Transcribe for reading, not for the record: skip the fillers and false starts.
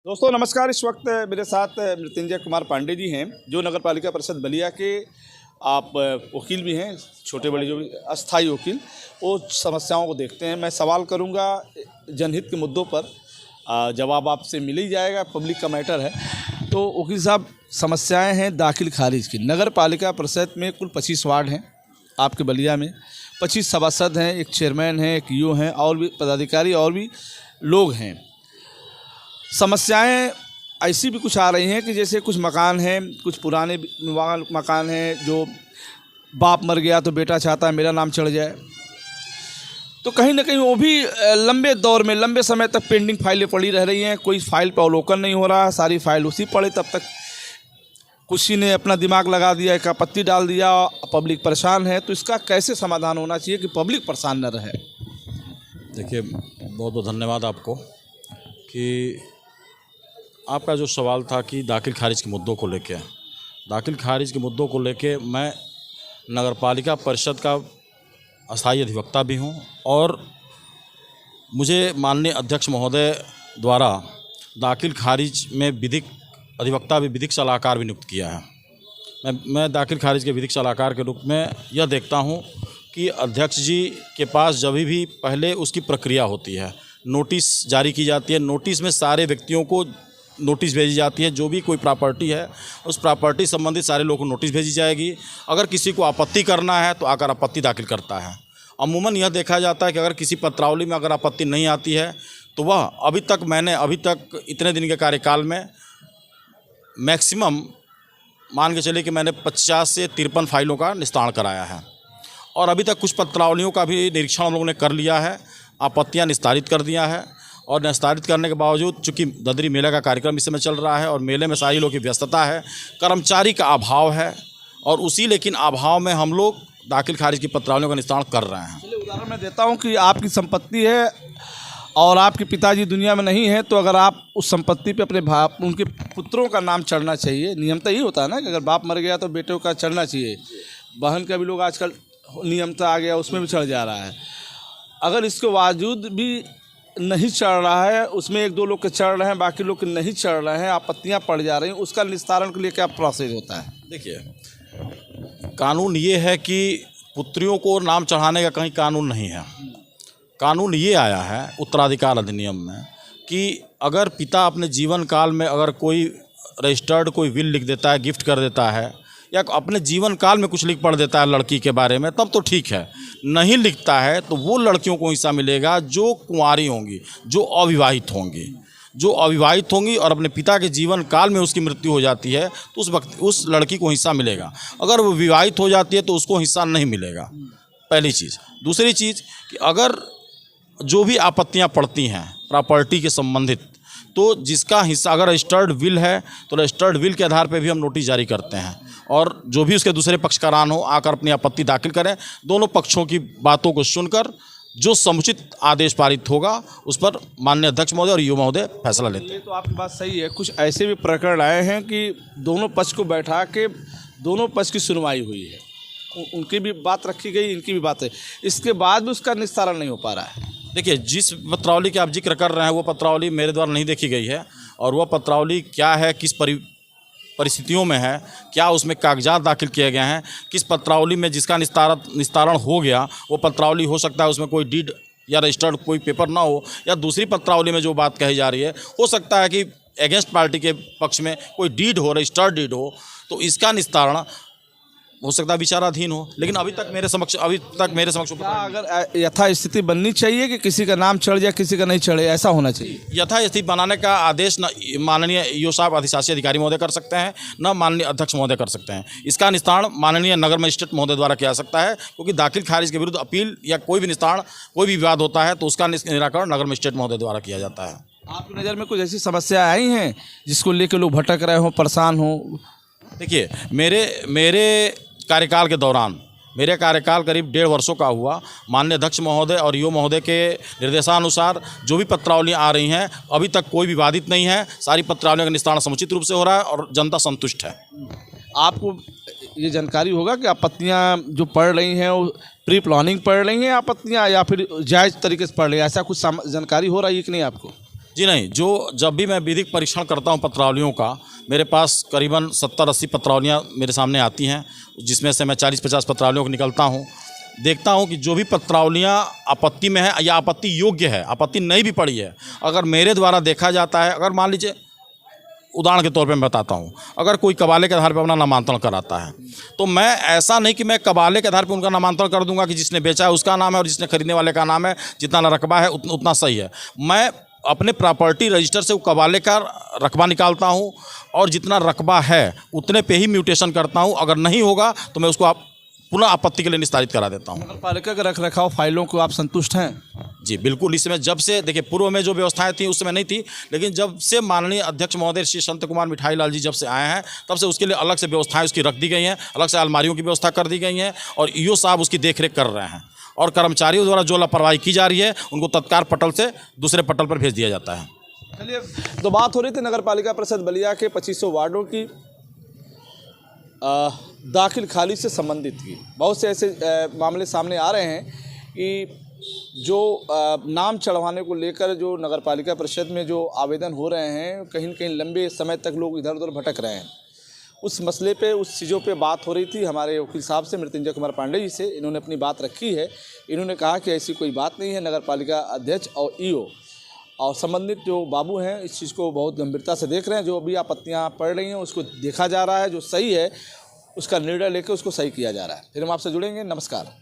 दोस्तों नमस्कार। इस वक्त मेरे साथ मृत्युंजय कुमार पांडे जी हैं, जो नगर पालिका परिषद बलिया के आप वकील भी हैं, छोटे बड़े जो भी अस्थायी वकील। वो समस्याओं को देखते हैं। मैं सवाल करूंगा जनहित के मुद्दों पर, जवाब आपसे मिल ही जाएगा, पब्लिक का मैटर है। तो वकील साहब, समस्याएं हैं दाखिल खारिज की। नगर पालिका परिषद में कुल 25 वार्ड हैं आपके बलिया में, 25 सभासद हैं, एक चेयरमैन हैं, एक ईओ हैं, और भी पदाधिकारी और भी लोग हैं। समस्याएं ऐसी भी कुछ आ रही हैं कि जैसे कुछ मकान हैं, कुछ पुराने मकान हैं, जो बाप मर गया तो बेटा चाहता है मेरा नाम चढ़ जाए, तो कहीं ना कहीं वो भी लंबे दौर में लंबे समय तक पेंडिंग फाइलें पड़ी रह रही हैं। कोई फाइल पर अवलोकन नहीं हो रहा, सारी फाइल उसी पड़े, तब तक किसी ने अपना दिमाग लगा दिया, एक आपत्ति डाल दिया, पब्लिक परेशान है। तो इसका कैसे समाधान होना चाहिए कि पब्लिक परेशान न रहे? देखिए, बहुत बहुत धन्यवाद आपको कि आपका जो सवाल था कि दाखिल खारिज के मुद्दों को लेके मैं नगरपालिका परिषद का अस्थायी अधिवक्ता भी हूं, और मुझे माननीय अध्यक्ष महोदय द्वारा दाखिल खारिज में विधिक अधिवक्ता भी, विधिक सलाहकार भी नियुक्त किया है। मैं दाखिल खारिज के विधिक सलाहकार के रूप में यह देखता हूं कि अध्यक्ष जी के पास जब भी पहले उसकी प्रक्रिया होती है, नोटिस जारी की जाती है, नोटिस में सारे व्यक्तियों को नोटिस भेजी जाती है। जो भी कोई प्रॉपर्टी है, उस प्रॉपर्टी संबंधित सारे लोगों को नोटिस भेजी जाएगी। अगर किसी को आपत्ति करना है तो आकर आपत्ति दाखिल करता है। अमूमन यह देखा जाता है कि अगर किसी पत्रावली में अगर आपत्ति नहीं आती है तो वह अभी तक इतने दिन के कार्यकाल में मैक्सिमम मान के चलिए कि मैंने 50 से 53 फाइलों का निस्तारण कराया है, और अभी तक कुछ पत्रावलियों का भी निरीक्षण हम लोगों ने कर लिया है, आपत्तियाँ निस्तारित कर दिया है। और निस्तारित करने के बावजूद चूँकि ददरी मेले का कार्यक्रम इस समय चल रहा है और मेले में सारी लोगों की व्यस्तता है, कर्मचारी का अभाव है, और लेकिन अभाव में हम लोग दाखिल खारिज की पत्रावलियों का निस्तारण कर रहे हैं। चलिए उदाहरण मैं देता हूं कि आपकी संपत्ति है और आपके पिताजी दुनिया में नहीं है, तो अगर आप उस संपत्ति पे अपने उनके पुत्रों का नाम चढ़ना चाहिए। नियमता यही होता है ना कि अगर बाप मर गया तो बेटों का चढ़ना चाहिए। बहन का भी लोग आजकल नियमता आ गया, उसमें भी चढ़ जा रहा है। अगर इसके बावजूद भी नहीं चढ़ रहा है, उसमें 1-2 लोग के चढ़ रहे हैं, बाकी लोग के नहीं चढ़ रहे हैं, आपत्तियां पड़ जा रही हैं, उसका निस्तारण के लिए क्या प्रोसेस होता है? देखिए, कानून ये है कि पुत्रियों को नाम चढ़ाने का कहीं कानून नहीं है। कानून ये आया है उत्तराधिकार अधिनियम में कि अगर पिता अपने जीवन काल में अगर कोई रजिस्टर्ड कोई विल लिख देता है, गिफ्ट कर देता है, या अपने जीवन काल में कुछ लिख पढ़ देता है लड़की के बारे में, तब तो ठीक है। नहीं लिखता है तो वो लड़कियों को हिस्सा मिलेगा जो कुंवारी होंगी, जो अविवाहित होंगी और अपने पिता के जीवन काल में उसकी मृत्यु हो जाती है तो उस वक्त उस लड़की को हिस्सा मिलेगा। अगर वो विवाहित हो जाती है तो उसको हिस्सा नहीं मिलेगा, पहली चीज़। दूसरी चीज़ कि अगर जो भी आपत्तियाँ पड़ती हैं प्रॉपर्टी के संबंधित, तो जिसका हिस्सा अगर रजिस्टर्ड विल है तो रजिस्टर्ड विल के आधार पर भी हम नोटिस जारी करते हैं, और जो भी उसके दूसरे पक्षकारान हो आकर अपनी आपत्ति दाखिल करें। दोनों पक्षों की बातों को सुनकर जो समुचित आदेश पारित होगा उस पर माननीय अध्यक्ष महोदय और ईओ महोदय फैसला लेते हैं। तो आपकी बात सही है। कुछ ऐसे भी प्रकरण आए हैं कि दोनों पक्ष को बैठा के दोनों पक्ष की सुनवाई हुई है, उनकी भी बात रखी गई, इनकी भी बात है, इसके बाद भी उसका निस्तारण नहीं हो पा रहा है। देखिए, जिस पत्रावली की आप जिक्र कर रहे हैं वो पत्रावली मेरे द्वारा नहीं देखी गई है, और वह पत्रावली क्या है, किस परिस्थितियों में है, क्या उसमें कागजात दाखिल किए गए हैं, किस पत्रावली में जिसका निस्तारण हो गया वो पत्रावली हो सकता है उसमें कोई डीड या रजिस्टर्ड कोई पेपर ना हो, या दूसरी पत्रावली में जो बात कही जा रही है हो सकता है कि अगेंस्ट पार्टी के पक्ष में कोई डीड हो, रजिस्टर्ड डीड हो, तो इसका निस्तारण हो सकता है विचाराधीन हो। लेकिन अभी तक मेरे समक्ष अगर यथा स्थिति बननी चाहिए कि किसी का नाम चढ़ जाए किसी का नहीं चढ़े, ऐसा होना चाहिए। यथा स्थिति बनाने का आदेश न माननीय ईओ साहब अधिशासी अधिकारी महोदय कर सकते हैं, न माननीय अध्यक्ष महोदय कर सकते हैं। इसका निस्तारण माननीय नगर मजिस्ट्रेट महोदय द्वारा किया जा सकता है, क्योंकि दाखिल खारिज के विरुद्ध अपील या कोई भी निस्तारण, कोई भी विवाद होता है तो उसका निराकरण नगर मजिस्ट्रेट महोदय द्वारा किया जाता है। आपकी नज़र में कुछ ऐसी समस्या आई हैं जिसको लेकर लोग भटक रहे हों, परेशान हों? देखिए, मेरे कार्यकाल के दौरान, मेरे कार्यकाल करीब 1.5 वर्षों का हुआ, माननीय अध्यक्ष महोदय और ईओ महोदय के निर्देशानुसार जो भी पत्रावलियाँ आ रही हैं अभी तक कोई विवादित नहीं है। सारी पत्रावलियों का निस्तारण समुचित रूप से हो रहा है और जनता संतुष्ट है। आपको ये जानकारी होगा कि आपत्तियाँ जो पड़ रही हैं वो प्री प्लानिंग पड़ रही हैं आपत्तियाँ, या फिर जायज़ तरीके से पड़ रही है, ऐसा कुछ जानकारी हो रहा है कि नहीं आपको? जी नहीं, जो जब भी मैं विधिक परीक्षण करता हूं पत्रावलियों का, मेरे पास करीबन 70-80 पत्रावलियाँ मेरे सामने आती हैं, जिसमें से मैं 40-50 पत्रावलियों को निकलता हूं। देखता हूं कि जो भी पत्रावलियाँ आपत्ति में है या आपत्ति योग्य है, आपत्ति नहीं भी पड़ी है, अगर मेरे द्वारा देखा जाता है, अगर मान लीजिए उदाहरण के तौर पे मैं बताता हूँ, अगर कोई कबाले के आधार पर अपना नामांतरण कराता है, तो मैं ऐसा नहीं कि मैं कबाले के आधार पर उनका नामांतरण कर दूंगा कि जिसने बेचा है उसका नाम है और जिसने खरीदने वाले का नाम है, जितना रकबा है उतना सही है। मैं अपने प्रॉपर्टी रजिस्टर से वो कबाले का रकबा निकालता हूँ और जितना रकबा है उतने पे ही म्यूटेशन करता हूँ। अगर नहीं होगा तो मैं उसको पुनः आपत्ति के लिए निस्तारित करा देता हूँ। नगर पालिका का रख रखाव फाइलों को आप संतुष्ट हैं? जी बिल्कुल। इस समय जब से देखिए, पूर्व में जो व्यवस्थाएं थी उस समय नहीं थी, लेकिन जब से माननीय अध्यक्ष महोदय श्री संत कुमार मिठाई लाल जी जब से आए हैं, तब से उसके लिए अलग से व्यवस्थाएं उसकी रख दी गई हैं, अलग से अलमारियों की व्यवस्था कर दी गई हैं और ईओ साहब उसकी देखरेख कर रहे हैं और कर्मचारियों द्वारा जो लापरवाही की जा रही है उनको तत्काल पटल से दूसरे पटल पर भेज दिया जाता है। चलिए, तो बात हो रही थी नगर पालिका परिषद बलिया के 2500 वार्डों की दाखिल खारिज से संबंधित की। बहुत से ऐसे मामले सामने आ रहे हैं कि जो नाम चढ़वाने को लेकर जो नगर पालिका परिषद में जो आवेदन हो रहे हैं, कहीं न कहीं लंबे समय तक लोग इधर उधर भटक रहे हैं। उस मसले पे, उस चीज़ों पे बात हो रही थी हमारे वकील साहब से, मृत्युंजय कुमार पांडे जी से। इन्होंने अपनी बात रखी है। इन्होंने कहा कि ऐसी कोई बात नहीं है। नगर पालिका अध्यक्ष और ईओ और संबंधित जो बाबू हैं इस चीज़ को बहुत गंभीरता से देख रहे हैं। जो भी आपत्तियां पड़ रही हैं उसको देखा जा रहा है, जो सही है उसका निर्णय लेकर उसको सही किया जा रहा है। फिर हम आपसे जुड़ेंगे। नमस्कार।